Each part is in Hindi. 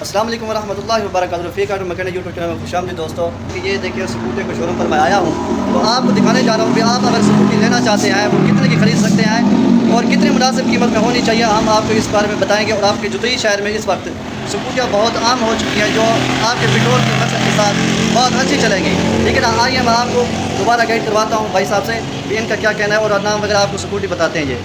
अस्सलाम वालेकुम वरहमतुल्लाहि वबरकातुहू। रफ़ीक ऑटो मैकेनिक यूट्यूब चैनल में खुशामदीद दोस्तों। ये देखिए स्कूटी के शोरूम पर मैं आया हूँ, तो आपको दिखाने जा रहा हूँ कि आप अगर स्कूटी लेना चाहते हैं वो कितने की ख़रीद सकते हैं और कितने मुनासिब कीमत में होनी चाहिए, हम आपको इस बारे में बताएंगे। और आपके जुतई शहर में इस वक्त स्कूटियाँ बहुत आम हो चुकी हैं जो आपके पेट्रोल की खपत के साथ बहुत अच्छी चलेंगी। लेकिन आइए मैं आपको दोबारा गाइड करवाता हूँ भाई साहब से कि इनका क्या कहना है और नाम वगैरह आपको स्कूटी बताते हैं। ये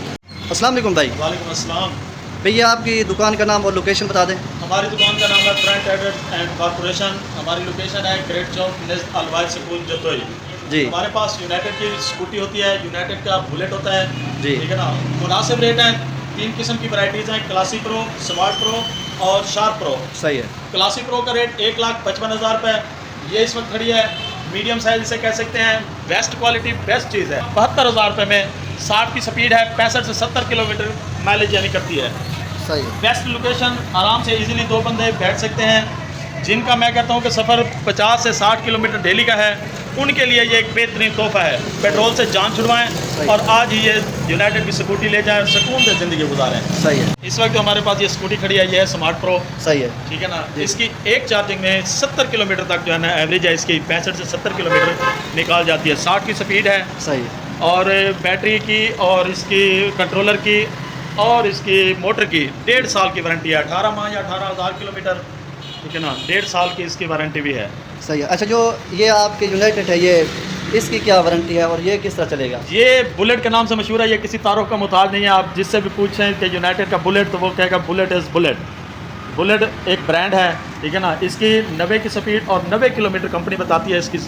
अस्सलाम वालेकुम भाई। वालेकुम अस्सलाम। भैया आपकी दुकान का नाम और लोकेशन बता दें। हमारी दुकान का नाम है फ्रंट एडेड एंड कॉर्पोरेशन। हमारी लोकेशन है ग्रेट चौक नज़दीक अलवाइज स्कूल जतोई जी। हमारे पास यूनाइटेड की स्कूटी होती है, यूनाइटेड का बुलेट होता है जी। ठीक है ना। मुनासिब रेट है, 3 किस्म की वैराइटीज़ हैं, क्लासिक प्रो, स्मार्ट प्रो और शार्प प्रो। सही है। क्लासिक प्रो का रेट 1,55,000 रुपये ये इस वक्त खड़ी है। मीडियम साइज इसे कह सकते हैं, बेस्ट क्वालिटी बेस्ट चीज़ है। 72,000 रुपये में 60 की स्पीड है, 65 से 70 किलोमीटर माइलेज यानी करती है। सही है। बेस्ट लोकेशन, आराम से इजीली 2 बंदे बैठ सकते हैं। जिनका मैं कहता हूँ कि सफ़र 50 से 60 किलोमीटर डेली का है, उनके लिए ये एक बेहतरीन तोहफा है। पेट्रोल से जान छुड़वाएं और आज ही ये यूनाइटेड की स्कूटी ले जाएं और सुकून से ज़िंदगी गुजारें। सही है। इस वक्त हमारे पास ये स्कूटी खड़ी है, ये है स्मार्ट प्रो। सही है। ठीक है ना। इसकी एक चार्जिंग में 70 किलोमीटर तक जो है ना एवरेज है इसकी, 65 से 70 किलोमीटर निकाल जाती है। 60 की स्पीड है। सही है। और बैटरी की और इसकी कंट्रोलर की और इसकी मोटर की 1.5 साल की वारंटी है। 18 माह या 18,000 किलोमीटर ठीक है ना, 1.5 साल की इसकी वारंटी भी है। सही है। अच्छा, जो ये आपके यूनाइटेड है, ये इसकी क्या वारंटी है और ये किस तरह चलेगा? ये बुलेट के नाम से मशहूर है, ये किसी तारुफ का मुताज नहीं है। आप जिससे भी पूछें कि यूनाइटेड का बुलेट, तो वो कहेगा बुलेट इज़ बुलेट। बुलेट एक ब्रांड है ठीक है ना। इसकी 90 की स्पीड और 90 किलोमीटर कंपनी बताती है इसकी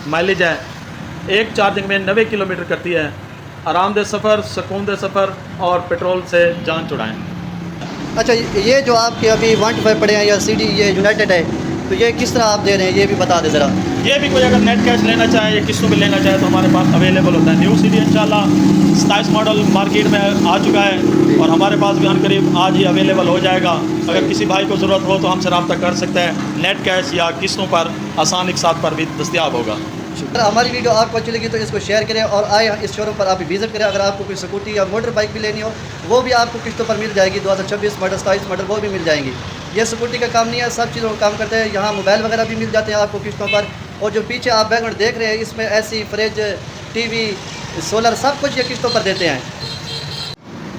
माइलेज है। एक चार्जिंग में 90 किलोमीटर करती है। आरामदेह सफ़र, सुकूनदेह सफ़र और पेट्रोल से जान छुड़ाएं। अच्छा, ये जो आपके अभी 125 पड़े हैं या सीडी ये यूनाइटेड है, तो ये किस तरह आप दे रहे हैं ये भी बता दें ज़रा। ये भी कोई अगर नेट कैश लेना चाहे या किस्तों में लेना चाहे तो हमारे पास अवेलेबल होता है। न्यू सीडी इंशाल्लाह 27 मॉडल मार्केट में आ चुका है और हमारे पास भी अनकरीब आज ही अवेलेबल हो जाएगा। अगर किसी भाई को ज़रूरत हो तो हमसे रब्ता कर सकते हैं। नेट कैश या किस्तों पर आसान एक साथ पर भी दस्तियाब होगा। अगर हमारी वीडियो आपको अच्छी लगी तो इसको शेयर करें और आए इस शोरूम पर आप विज़िट करें। अगर आपको कोई स्कूटी या मोटर बाइक भी लेनी हो वो भी आपको किस्तों पर मिल जाएगी। 2026 मॉडल 27 मॉडल वो भी मिल जाएंगी। ये स्कूटी का काम नहीं है, सब चीज़ों का काम करते हैं। यहाँ मोबाइल वगैरह भी मिल जाते हैं आपको किस्तों पर। और जो पीछे आप बैकग्राउंड देख रहे हैं इसमें एसी, फ्रिज, टीवी, सोलर सब कुछ ये किस्तों पर देते हैं।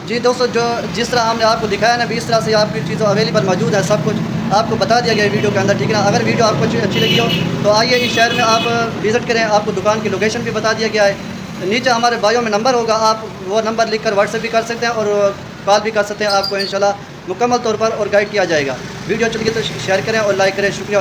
जी दोस्तों, जो जिस तरह हमने आपको दिखाया ना, भी इस तरह से आपकी चीज़ें अवेलेबल मौजूद है। सब कुछ आपको बता दिया गया है वीडियो के अंदर, ठीक है ना। अगर वीडियो आपको अच्छी लगी हो तो आइए इस शहर में आप विज़िट करें। आपको दुकान की लोकेशन भी बता दिया गया है। नीचे हमारे बायो में नंबर होगा, आप वो नंबर लिखकर व्हाट्सएप भी कर सकते हैं और कॉल भी कर सकते हैं। आपको इंशाल्लाह मुकम्मल तौर पर और गाइड किया जाएगा। वीडियो अच्छी लगी तो शेयर करें और लाइक करें। शुक्रिया।